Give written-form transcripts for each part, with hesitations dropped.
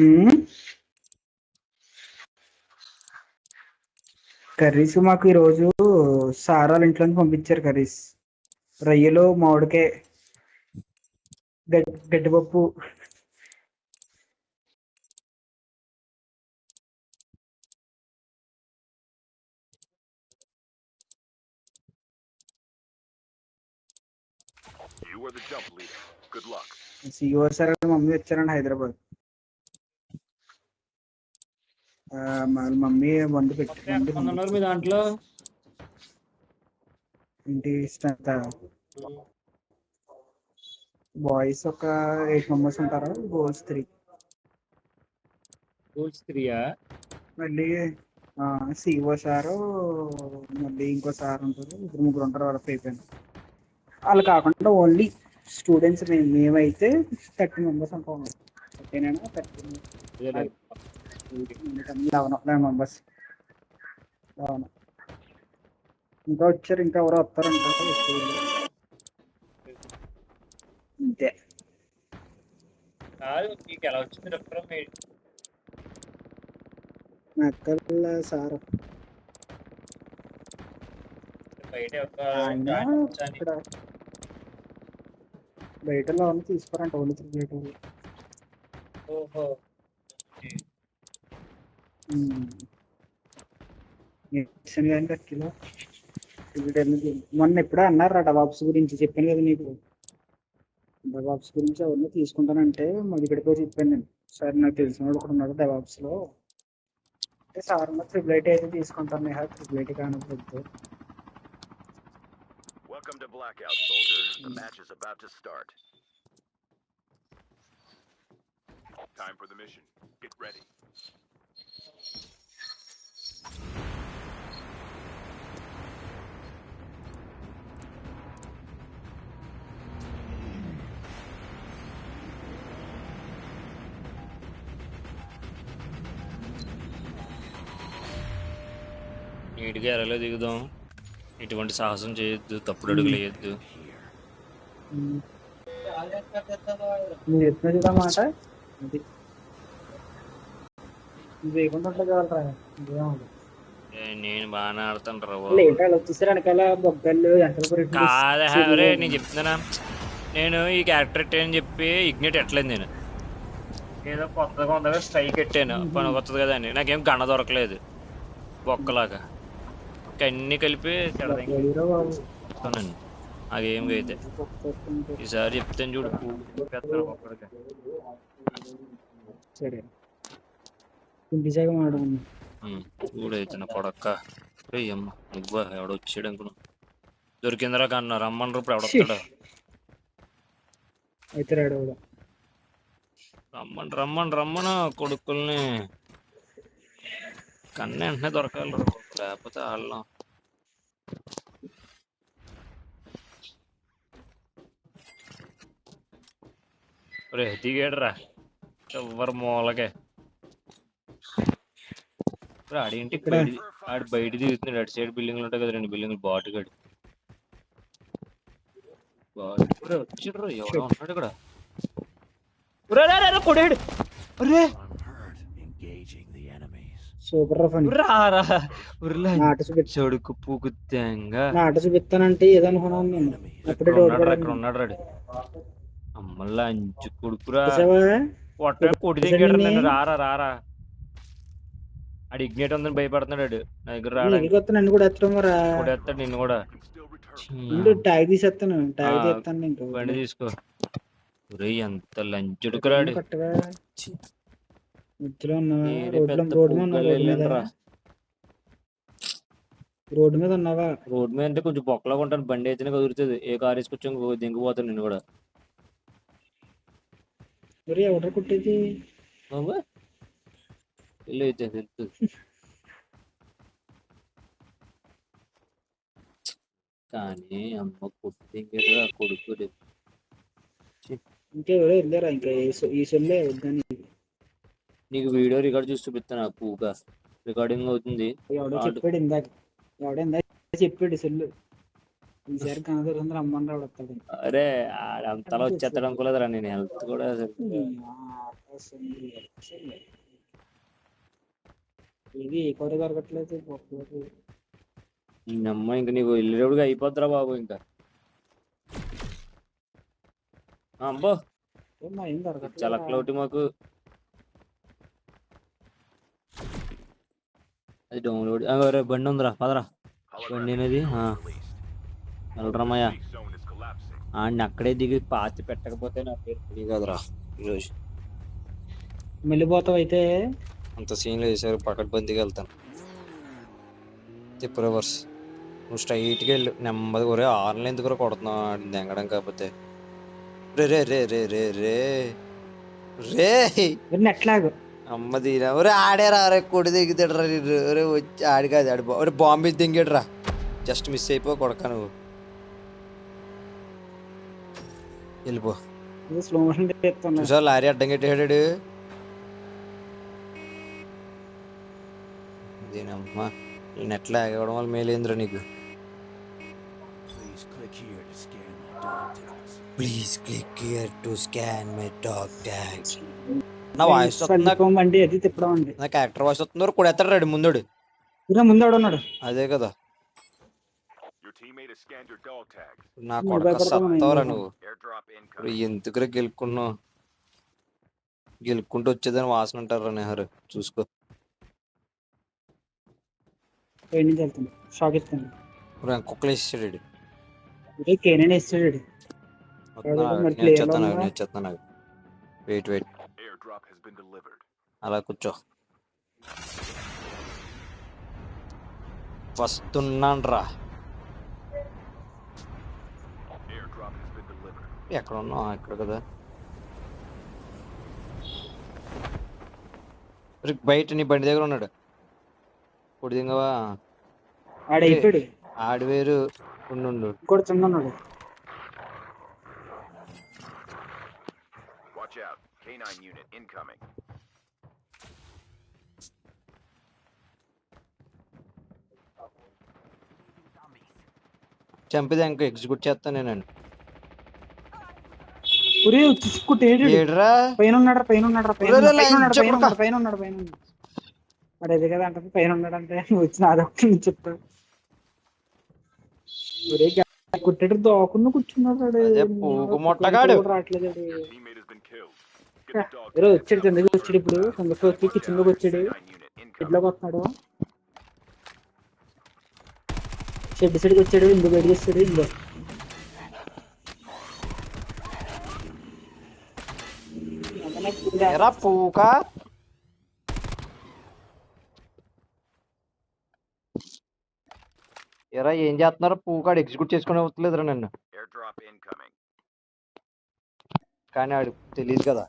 ఉమ్, curries మాకు ఈరోజు sir వాళ్ళ ఇంట్లో నుంచి పంపించారు కర్రీస్. రొయ్యలు, మామిడికాయ, గడ్డిపప్పు. సిఓ సార్ వాళ్ళ మమ్మీ వచ్చారండి హైదరాబాద్. మా మమ్మీ వండి ఎంతమంది ఉన్నారు మీ పంపించారు. దాంట్లో? ఇంటి స్ట్రెంత్ బాయ్స్ ఒక 8 మెంబర్స్ ఉంటారు, గర్ల్స్ 3. గోల్స్ 3యా? మళ్ళీ సిఓ సారు, మళ్ళీ ఇంకో సార్ ఉంటారు, ఇద్దరు ముగ్గురు ఉంటారు. వాళ్ళకి అయిపోయింది. వాళ్ళు కాకుండా ఓన్లీ స్టూడెంట్స్ మేమైతే 30 మెంబర్స్ ఉంటాం. 11 మెంబర్స్. ఇంకా వచ్చారు, ఇంకా ఎవరో వస్తారంట. అంతే. కాదు, మీకు ఎలా వచ్చింది డాక్టర్? మెక్కల సార్ బయట ఆయన ఇక్కడ బయట లోన్ తీసుకోరంట, ఓన్లీ క్రికెట్. ఓహో, మొన్న ఎప్పుడో అన్నారా డబాబ్స్ గురించి, చెప్పాను కదా నీకు. డబాబ్స్ గురించి ఎవరిని తీసుకుంటానంటే మదిగడిపో చెప్పాను నేను. సార్ నాకు తెలిసిన వాడు ఒకడు ఉన్నాడు డబాబ్స్ లో, అంటే సార్ ట్రిపుల్ ఐటీ అయితే తీసుకుంటాను. నేహా ట్రిపుల్ ఐటీ కానప్పుడు Welcome to Blackout, soldier. The match is about to start. Time for the mission. Get ready. నీట్గా ఎరలో దిగుదాం. ఎటువంటి సాహసం చేయొద్దు, తప్పుడు అడుగులు వేయద్దు. నువ్వు చెప్పిన మాట అది నువ్వు వేయకుండా ఉంటుంది కదరా. నేను బాగానే ఆడుతాను రా. ఏంటి వచ్చేసారు వెనకాల బొగ్గలు కాదే నేను చెప్తున్నానా, నేను ఈ క్యారెక్టర్ ఎట్టానని చెప్పి ఇగ్నేట్ ఎట్టలేదు. నేను ఏదో కొత్తగా ఉందా స్ట్రైక్ ఎట్టాను, పని కొత్తది కదా అని. నాకేం గణ దొరకలేదు బొక్కలాగా. అన్నీ కలిపి చెడతానండి. అదేం అయితే ఈసారి చెప్తాను చూడు. సరే చూడైతే నా కొడక్క అమ్మ నువ్వు ఎవడొచ్చాడు అనుకున్నా. దొరికిందరా కన్నా రమ్మన్నారు. ఇప్పుడు ఎవడొస్తాడు? రమ్మను కొడుకుల్ని. కన్నా వెంటనే దొరకాలి, లేకపోతే వాళ్ళం. రే దిగాడురా ఎవరు మూలకే. ఆడేంటి ఆడు బయట దిగుతున్నాడు. అటు సైడ్ బిల్డింగ్లు ఉంటాయి కదా, 2 బిల్డింగ్లు. బాటుగాడు వచ్చిండ్రు. ఎవడో ఉన్నాడు ఇక్కడ. కొడాడు. సూపర్ చెడుకు పూకుత్తంగా ఆట చూపిస్తానంటే ఏదనుకున్నాను నేను. ఉన్నాడు రాడు. అమ్మల్లా అంచు కొడుకురా. కొట్టి దిగాడు. నన్ను రారా ఆడు ఇగ్నేట్ ఉందని భయపడుతున్నాడు. నా దగ్గర రాడు. నన్ను కూడా కొడేస్తాడు నిన్ను కూడా. ట్యాగ్ తీసేస్తాను. ట్యాగ్ తీస్తాను నేను. బండి తీసుకో. ఎంత లంచుడుకురాడు. రోడ్డు మీద ఉన్నావా? రోడ్డు మీద అంటే కొంచెం బొక్కలాగా ఉంటాను. బండి అయితేనే కుదురుతుంది. ఏ కారు వేసుకొచ్చి దింగిపోతాను నేను కూడా. ఎవరు కుట్టేది అయితే తెలుస్తుంది. కానీ అమ్మ కుట్టి కొడుకు ఇంకెవరో వెళ్ళారా? ఇంకా ఈ సొల్లే వద్దని నీకు వీడియో రికార్డ్ చూసి చూపిస్తాను. పూగా రికార్డింగ్ అవుతుంది. ఎవడో చెప్పాడు ఇందాక. చెప్పాడు సెల్లు. ఈసారి కనదొరికి రమ్మని వస్తాడు. అరే ఆడంతలా వచ్చేస్తాడు అనుకోలేదురా, నేను హెల్త్ కూడా ఇది ఏ కూర దొరకట్లేదు పప్పు. అమ్మ ఇంక నీకు వెళ్ళేటప్పుడు అయిపోద్దిరా బాబు ఇంకా. అబ్బో ఏం దొరకట్లేదు. చలక్లౌటి మాకు అది డౌన్లోడ్. అరే బండి ఉందిరా పదరా. బండి అనేది వెళ్ళరమ్మయ్యా. Safe zone is collapsing. ఆడిని అక్కడే దిగి పాతి పెట్టకపోతే నా పేరు తెలియ కదరా ఈరోజు. వెళ్ళిపోతావు అయితే. అంత సీన్లు వేసారు, పకడ్బందీగా వెళ్తాను. తిప్పు రివర్స్. నువ్వు స్ట్రైట్గా వెళ్ళు నెమ్మదిగా. ఒరే ఆన్లైన్ ఎందుకు కొడుతున్నావు ఆడిని దెంగడం కాకపోతే. రే రే రే రే రే రే రే ఎట్లాగో అమ్మది ఒరే ఆడేరా. అరే కొడి దిగుతాడురా నీరు. ఒరే వచ్చి ఆడి కాదు ఆడి ఒరే బాంబే దింగాడురా. జస్ట్ మిస్ అయిపో కొడక నువ్వు. వెళ్ళిపో. స్లో మోషన్ చేస్తున్నా. చూసా లారీ అడ్డం కట్టేడాడు. దీనమ్మా నెట్లో ఎగవడం వల్ల మేలేంద్ర నీకు. Please click here to scan my dog tags. నా వాయిస్ వస్తుందా? అండి అది తిప్పడం అండి. నా క్యారెక్టర్ వాయిస్ వస్తుందో కూడా ఎత్తాడు ముందుడు. ముందు ఉన్నాడు. అదే కదా Your teammate has scanned your dog tags. నా కొడక సత్తవరా నువ్వు. Airdrop incoming. ఎందుకురా గెలుక్కున్నావు? గెలుక్కుంటూ వచ్చేదని వాసన అంటారా నెహరు. చూసుకో. వెళ్తాను షాక్ ఇస్తాను. కుక్కలు వేసేసాడు. కేనే వేస్తాడు. నేర్చేస్తాను. Wait Airdrop has been delivered. అలా కూర్చో. వస్తున్నాను రా. Airdrop has been delivered. ఎక్కడ ఉన్నావు? ఇక్కడ కదా. బయట నీ బండి దగ్గర ఉన్నాడు. పొడి దింగవా. ఆడైపోయాడు. ఆడి వేరు ఉండు. ఇంకోటి చిన్నన్నాడు. Watch out. K9 unit incoming. చంపితే ఇంకా ఎగ్జిక్యూట్ చేస్తాను నేను. ఏడ్రా పైన ఉన్నాడు. మరి అదే కదా అంటే పైన ఉన్నాడంటే నువ్వు వచ్చిన అదొకటి చెప్తా. కుట్టేడు దోకుండా కూర్చున్నాడు. రావట్లేదు. Teammate has been killed. Get the dog ఈరోజు tags వచ్చాడు. out. కిందకి వచ్చాడు. ఇప్పుడు కిందకి వచ్చి కిచెన్ లోకి వచ్చాడు. K9 unit incoming. ఇంట్లోకి వస్తున్నాడు. షెడ్ సైడ్కి వచ్చాడు. ఇందుకు బయటకి వచ్చాడు. ఇందులో ఎరా పూక. ఎరా ఏం చేస్తున్నారు? పూకాడు ఎగ్జిక్యూట్ చేసుకుని వస్తలేదురా నన్ను. Airdrop incoming. కానీ ఆడు తెలియదు కదా.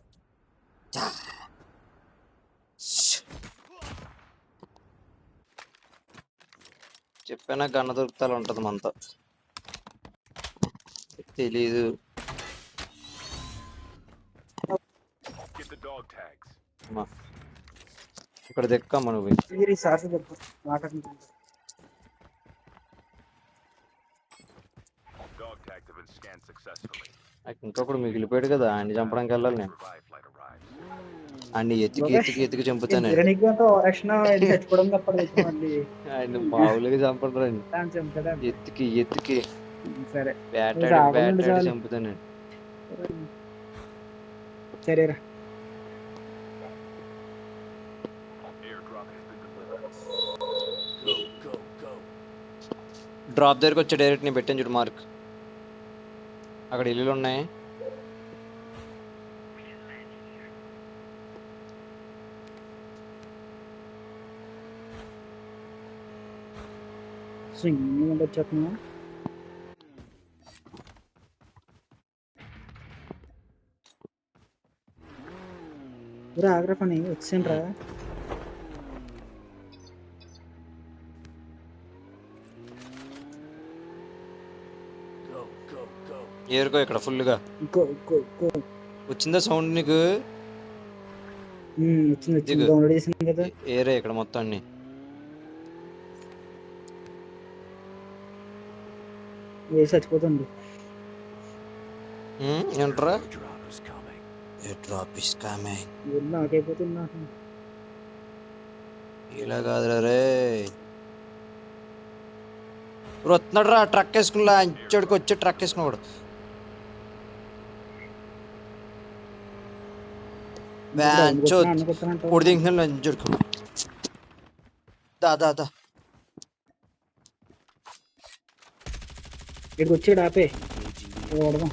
చెప్పినా గన్న దొరుకుతాలు ఉంటుంది మనతో. తెలీదు. Get the dog tags. ఇక్కడ దెక్కమ్మ నువ్వు. Dog tags have been scanned successfully. నాకు ఇంకొకడు మిగిలిపోయాడు కదా. ఆయన్ని చంపడానికి వెళ్ళాలి నేను. Revive flight arrives. అన్ని ఎతికి చంపుతాను. ఆయన మామూలుగా చంపడు రండి. ఎత్తికి వేటాడి చంపుతాను. సరేరా. డ్రాప్ దగ్గరికి వచ్చి డైరెక్ట్ నేను పెట్టాను చూడు మార్క్. అక్కడ ఇల్లులు ఉన్నాయి. వచ్చేస్తున్నా. ఆగ్రఫ్ అని వచ్చిండ్రా. ఏరుకో ఇక్కడ ఫుల్ గా వచ్చిందా సౌండ్ నీకు? ఏరే ఇక్కడ మొత్తం అన్ని. ఏ చచ్చిపోతుంది. ఏంట్రా Drop is coming. Drop is coming ఊరు నాకైపోతుంది నాకు. ఇలా కాదురా రే వస్తున్నాడు రా ట్రక్ వేసుకుని లంచోడికి వచ్చి ట్రక్ వేసుకున్నాడు పొడి దింకున్నాడు లంచోడికి దా ఇక్కడికి వచ్చాడు ఆపే ఓడదాం.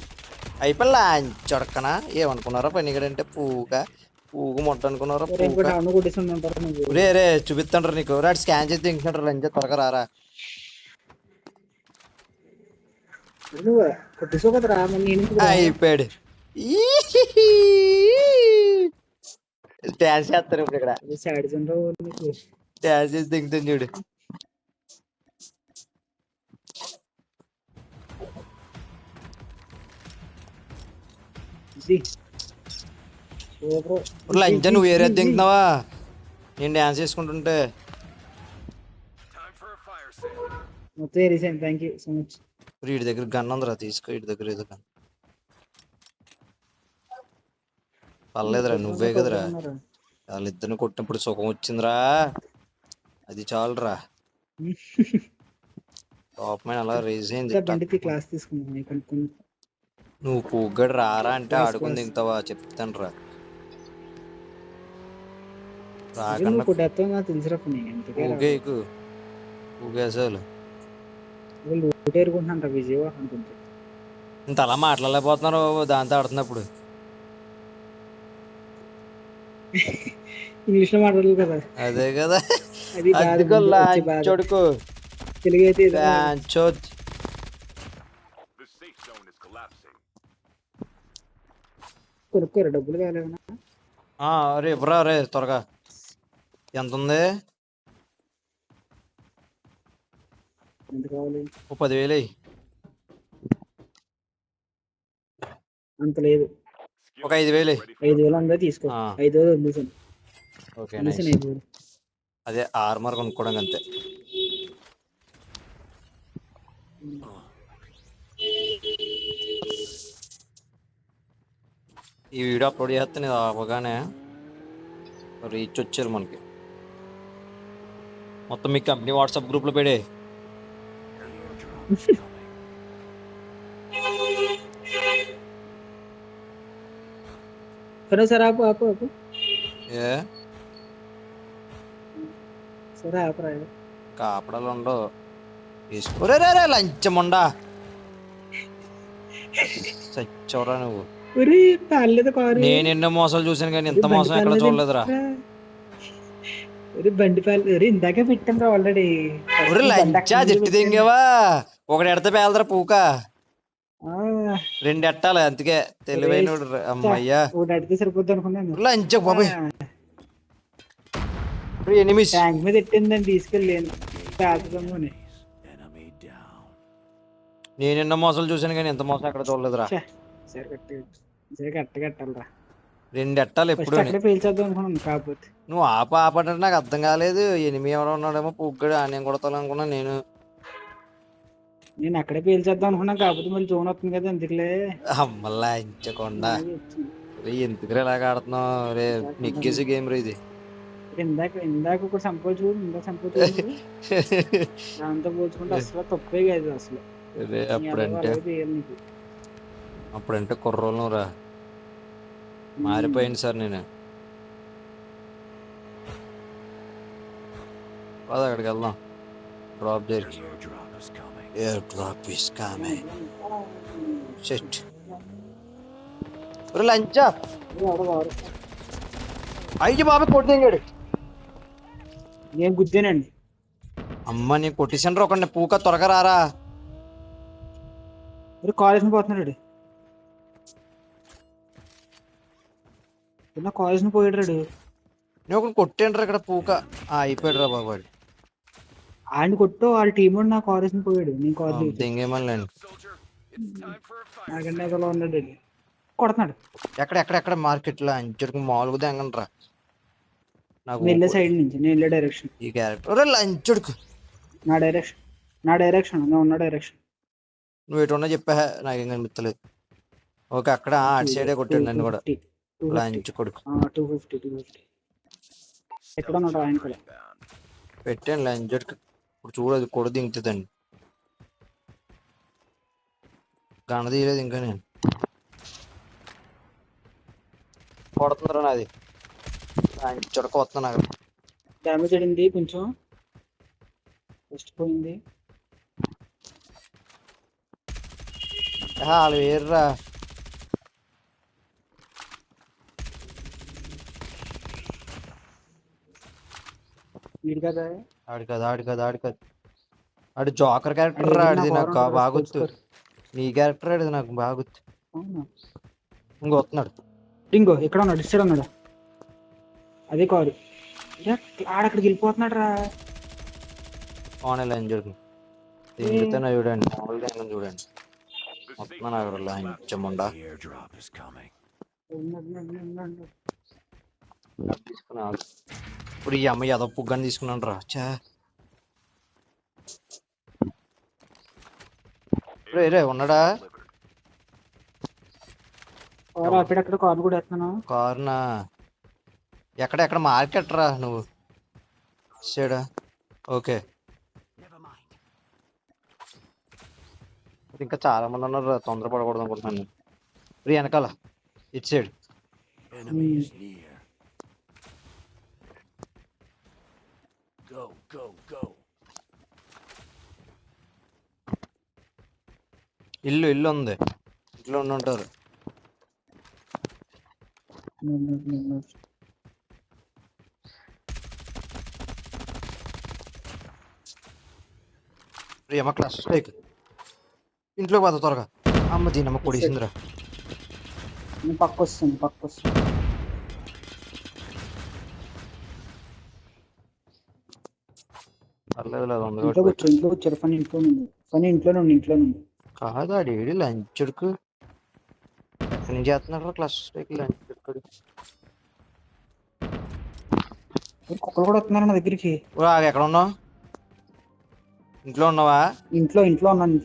అయిపోయి లంచొడకనా ఏమనుకున్నారా పనిగడంటే పూగు మొట్ట అనుకున్నారా ఇంకోటి అన్న కొట్టేసి ఉంటారు నువ్వు. రే చూపిస్తాండ్రు నీకు రాడు స్కాన్ చేసి దింకుతాడు లంచ త్వరగా రారా నువ్వు కొట్టేసావు కదరా మరి నేను ఎందుకు రా? అయిపోయాడు డాన్స్ చేస్తారు ఇప్పుడు ఇక్కడ అది శాడిజం రా నీకు. డాన్స్ చేసి దిగుతుంది చూడు ఇది. సూపర్. లంచ నువ్వు ఏరియా దింకుతున్నావా నేను డాన్స్ చేసుకుంటుంటే Time for a fire sale. మొత్తం ఏరిసాను. Thank you so much. వీడి దగ్గర గన్ ఉందిరా తీసుకో వీడి దగ్గర ఏదో గన్ పర్లేదురా నువ్వే కదరా వాళ్ళిద్దరిని కొట్టినప్పుడు సుఖం వచ్చిందిరా అది చాలురా టాప్ మైన్ అలా రేజ్ అయింది బండికి క్లాస్ తీసుకున్నాను కనుక్కొని. నువ్వు పూగ్గడు రారా అంటే ఆడుకుని దిగుతావా చెప్తాను రా రాకుండా కొట్టేస్తావు నాకు తెలిసిరా నేను ఎందుకే ఊగేకు ఊగే అసలు లోటు ఎరుగుంటున్నాను విజయవాడ అనుకుంటా. ఇంత అలా మాట్లాడలేకపోతున్నారు దాంతో ఆడుతున్నప్పుడు ఇంగ్లీష్ లో మాట్లాడదు కదా. అదే కదా అది బాధ, అదిగో వచ్చే బాధ. లాంచోడుకు తెలుగు అయితే ఏదో లాంచోడ్ The safe zone is collapsing. కొనుక్కోరు డబ్బులు కావాలేమన్నా. రే ఇవ్వరా రే త్వరగా ఎంత ఉంది ఎంత కావాలి? ఓ 10,000 అయ్యి అంత లేదు. ఒక 5,000 అయ్యి 5,000 అందరూ తీసుకో. 5,000 వదిలేసాను. ఓకే వదిలేసాను 5,000. అదే ఆర్మర్ కొనుక్కోవడం అంతే ఈ వీడియో అప్లోడ్ చేస్తే నేను అవగానే రీచ్ వచ్చారు మనకి మొత్తం మీ కంపెనీ వాట్సాప్ గ్రూప్లో పెడే సరే సరే ఆపు ఆపు ఆపు. ఏ సరే ఆపరా. కాపడాలు ఉండవు తీసుకో రే లంచముండా చచ్చవరా నువ్వు ఒరే పాలేదు కారు. నేను ఎన్నో మోసాలు చూసాను కానీ ఇంత మోసం ఎక్కడ చూడలేదురా ఒరే బండి పాలు. ఒరే ఇందాకే పెట్టాం రా ఆల్రెడీ. ఒరే లంచా జట్టు దింగేవా ఒకటి ఎడత పేలదరా పూక 2 ఎట్టాలి అందుకే తెలివైన అమ్మయ్యా ఒకటి అడిగితే సరిపోద్ది అనుకున్నాను. లంచ బాబాయ్ ఎనిమిస్ ట్యాంక్ మీద పెట్టిందని తీసుకెళ్ళాను పేదమ్మని. నేను ఎన్నో మోసాలు చూసాను కానీ ఇంత మోసం ఎక్కడ చూడలేదురా సరే కట్టి సరే కట్టాలరా. 2 ఎట్టాలి ఎప్పుడు అక్కడే పేల్చేద్దాం అనుకున్నాను కాకపోతే నువ్వు ఆపంటే నాకు అర్థం కాలేదు ఎనిమిది ఎవరో ఉన్నాడేమో పూగ్గడు ఆనే కొడతాను అనుకున్నా నేను అక్కడే పేల్చేద్దాం అనుకున్నాను కాకపోతే మళ్ళీ జోన్ వస్తుంది కదా ఎందుకులే. అమ్మల్లా ఇంచకుండా ఎందుకు ఇలాగ ఆడుతున్నావు రే నెగ్గేసి గేమ్ రే ఇది ఇందాక ఒక సంపోజ్ దాంతో పోల్చుకుంటే అసలు తప్పే కాదు అసలు. అప్పుడంటే కుర్రోళ్ళు రా మారిపోయింది సార్ నేను పద అక్కడికి వెళ్దాం డ్రాప్ దగ్గరికి air drop is coming shit లంచా అయ్యి బాబాయ్ కొట్టింగాడు నేను గుద్దానండి. అమ్మ నీ కొట్టిసండ్రు ఒక పూక త్వరగా రారా కాలేజ్ పోతున్నాడు. కాలేజ్ పోయాడు. నేను ఒకటి కొట్టేండ్రా ఇక్కడ పూక అయిపోయాడు రా బాబాయ్. ఆయన కొట్టు వాళ్ళ టీం నా కాలేజ్ పోయాడు. నేను కాలేజ్ దింగేమని నాకంటే ఉన్నాడు కొడుతున్నాడు. ఎక్కడ మార్కెట్ లో అంచెడుకు మామూలుగా దింగండ్రా నాకు వెళ్ళే సైడ్ నుంచి నేను వెళ్ళే డైరెక్షన్. ఈ క్యారెక్టర్ లంచుడుకు నా డైరెక్షన్ ఉన్న డైరెక్షన్ నువ్వు ఎటు ఉన్నా చెప్పా నాకేం కనిపించలేదు. ఓకే అక్కడ అటు సైడే కొట్టాడు నన్ను కూడా 250 లంచ్ కొడుకు. 250 ఎక్కడ ఉన్నాడు ఆయన కూడా Inbound. పెట్టాను లంచ్ ఇప్పుడు చూడదు కొడు దింగుతుందండి. గణ తీయలేదు ఇంకా నేను కొడుతుందిరా నాది లంచ్ చుడక వస్తున్నా నాకు. డ్యామేజ్ అయింది కొంచెం ఫస్ట్ పోయింది. వాళ్ళు వేర్రా వీడు కదా ఆడు జోకర్ క్యారెక్టర్ రా ఆడిది నాకు బాగా గుర్తు. నీ క్యారెక్టర్ ఆడిది నాకు బాగా గుర్తు. అవునా ఇంకో వస్తున్నాడు డింగో ఎక్కడ ఉన్నాడు ఇస్తాడు ఉన్నాడు అదే కాదు ఆడక్కడికి వెళ్ళిపోతున్నాడు రా. ఆన్లైన్ లంచ్ జరుగుతుంది దింగుతున్నా చూడండి మామూలుగా చూడండి The వస్తున్నా నాకు lunch Munda The airdrop is coming. తీసుకున్నా. ఇప్పుడు ఈ అమ్మాయి ఏదో పుగ్గని తీసుకున్నాను రా చా. రే ఉన్నాడా Delivered. అక్కడక్కడ కారు కూడా వేస్తున్నాను. కారునా ఎక్కడ మార్కెట్ రా నువ్వు సైడా. ఓకే ఇంకా చాలా మంది ఉన్నారు తొందరపడకూడదు అనుకుంటున్నాను. వెనకాల ఇటు side Enemy is near. Go. ఇల్లు ఉంది ఇంట్లో ఉంటారు. ప్రియమ క్లాస్ స్ట్రైక్ ఇంట్లో పోతా త్వరగా. అమ్మ దీనమ్మ కొడేసిందిరా. పక్క వస్తుంది పర్లేదు ఇంట్లో వచ్చారు పని ఇంట్లో నుండి కాదు ఆడేడి లంచ్ ఉడుకు ఎక్కడి నుంచి చేస్తున్నాడు క్లాస్ స్ట్రైక్ లంచ్ ఉడుకుడు. కుక్కలు కూడా వస్తున్నారు నా దగ్గరికి. ఎక్కడ ఉన్నావు ఇంట్లో ఉన్నావా? ఇంట్లో ఉన్నాను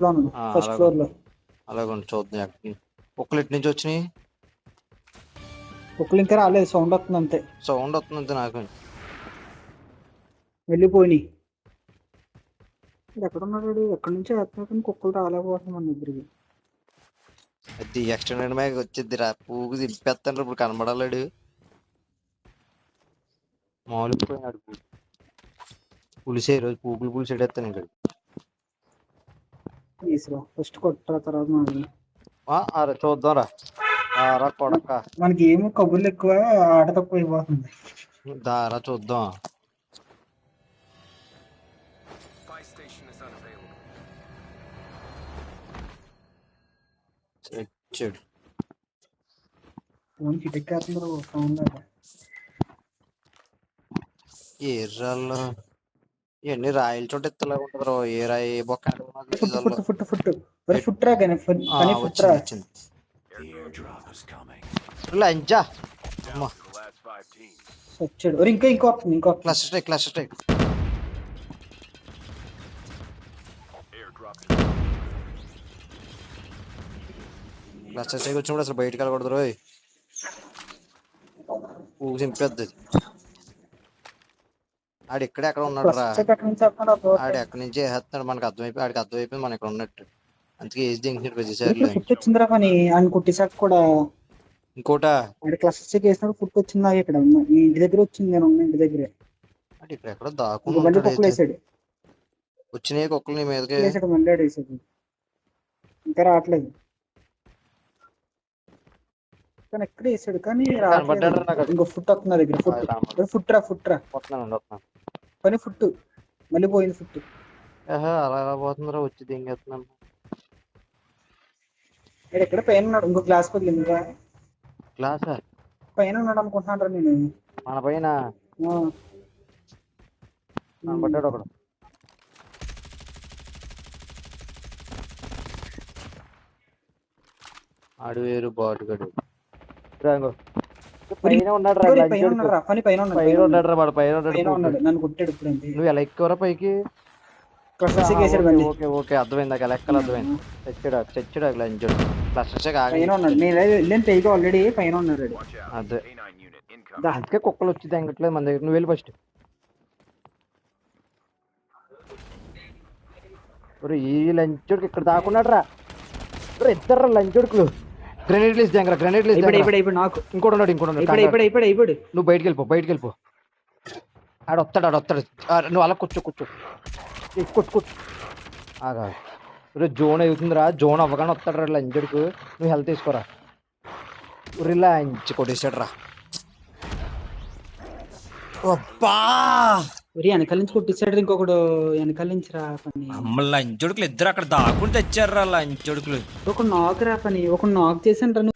ఫస్ట్ ఫ్లోర్ లో. అలాగే చూద్దాం కుక్కలు ఎటు నుంచి వచ్చినాయి. కుక్కలు ఇంకా రాలేదు సౌండ్ వస్తుంది అంతే. సౌండ్ వస్తుంది నాకు. వెళ్ళిపోయినాయి. ఎక్కడ ఉన్నాడు ఎక్కడి నుంచి వేస్తున్నా కానీ కుక్కలు రాలేకపోతున్నాం మన దగ్గరికి. అది ఎక్స్టెండెడ్ మ్యాగ్ వచ్చింది రా పూగు దింపేస్తాను ఇప్పుడు కనబడలేడు. మామూలు పోయినాడు పులిసే ఈరోజు పులిసి ఎడేస్తాను ఇక్కడ. ఫస్ట్ కొట్టా తర్వాత చూద్దాం రా కొడక. మనకి ఏమో కబుర్లు ఎక్కువ ఆట తక్కువ అయిపోతుంది. దారా చూద్దాం. Buy station is unavailable. చెడు ఫోన్ కిటెక్కేస్తున్నారు సౌండ్. ఎర్రాళ్ళు ఇవన్నీ రాయల చోట ఎత్తలా ఉంటుందిరా. ఏ రాయి ఏ బొక్క ఫుట్ రా కానీ వచ్చింది. The airdrop is coming. లంచా Down అమ్మా to the last 5 teams. వచ్చాడు. ఇంకో class strike Airdrop is class strike వచ్చినప్పుడు అసలు బయటకు వెళ్ళకూడదు రోయ్. ఊగి చింపేద్ది. ఆడు ఎక్కడ ఉన్నాడు రా. ఆడు ఎక్కడి నుంచి వేస్తున్నాడు మనకు అర్థమైపోయింది మన ఇక్కడ ఉన్నట్టు. అందుకే ఏజ్ దింకినాడు ప్రతిసారి. ఫుట్ వచ్చిందిరా పని అని కొట్టేసాక కూడా. ఇంకోట ఆడ క్లస్టర్ చెక్ వేసినప్పుడు ఫుట్ వచ్చిందా ఇక్కడ ఈ ఇంటి దగ్గర వచ్చింది. నేను ఉన్న ఇంటి దగ్గర అంటే ఇక్కడ ఎక్కడో దాక్కుని కుక్కలు వేసాడు. వచ్చినాయి కుక్కలు నీ మీదకి వేసాడు మళ్ళీ వేసాడు. ఇంకా రావట్లేదు కానీ ఎక్కడ వేసాడు కానీ ఇంకో ఫుట్ వస్తుంది దగ్గర. ఫుట్ రా పని ఫుట్ మళ్ళీ పోయింది ఫుట్. అలా పోతుందిరా వచ్చి దింగేస్తున్నాను. ఎక్కడ పైన ఉన్నాడు ఇంకో క్లాస్ పగిలింది. క్లాస్ పైన ఉన్నాడు అనుకుంటున్నాను రా నేను. మన పైన పడ్డాడు ఒకడు. ఆడు వేరు బాటుగాడు పైన ఉన్నాడు రా. నన్ను కొట్టాడు ఇప్పుడు. నన్ను కొట్టాడు ఇప్పుడు. నువ్వు ఎలా ఎక్కువరా పైకి? క్లస్టర్ షేక్ వేసాడు బండి ఓకే ఓకే అర్థమైంది నాకు లెక్కలు అర్థమైంది. చచ్చాడు లంచుడు క్లస్టర్ షేక్ పైన ఉన్నాడు. నేను వెళ్ళాను పైకి ఆల్రెడీ పైన ఉన్నాడు వాడు. Watch out. అదే K9 unit incoming. దా అందుకే కుక్కలు వచ్చి తెంగట్లేదు మన దగ్గర. నువ్వు వెళ్ళి ఫస్ట్. ఈ లంచుడికి ఇక్కడ దాకున్నాడు రా. ఇద్దరు లంచుడుకులు. గ్రెనేడ్ లీస్ దగ్గర అయిపోయి నాకు ఇంకోటి ఉన్నాడు అయిపోయాడు నువ్వు బయటికి వెళ్ళిపో. ఆడు వస్తాడు. నువ్వు అలా కూర్చో కొట్టు ఆగా. జోన్ అవుతుందిరా. జోన్ అవ్వగానే వస్తాడు రా లంచుడుకు. నువ్వు హెల్త్ తీసుకోరా. లంచ్ కొట్టేసాడు రా. వెనకాల నుంచి కొట్టించాడు ఇంకొకడు. వెనకాల నుంచి రా పని. లంచొడుకులు ఇద్దరు అక్కడ దాక్కుని తెచ్చారు రా లంచొడుకులు. ఒక నాక్ రా పని. ఒక నాక్ చేసాను రా.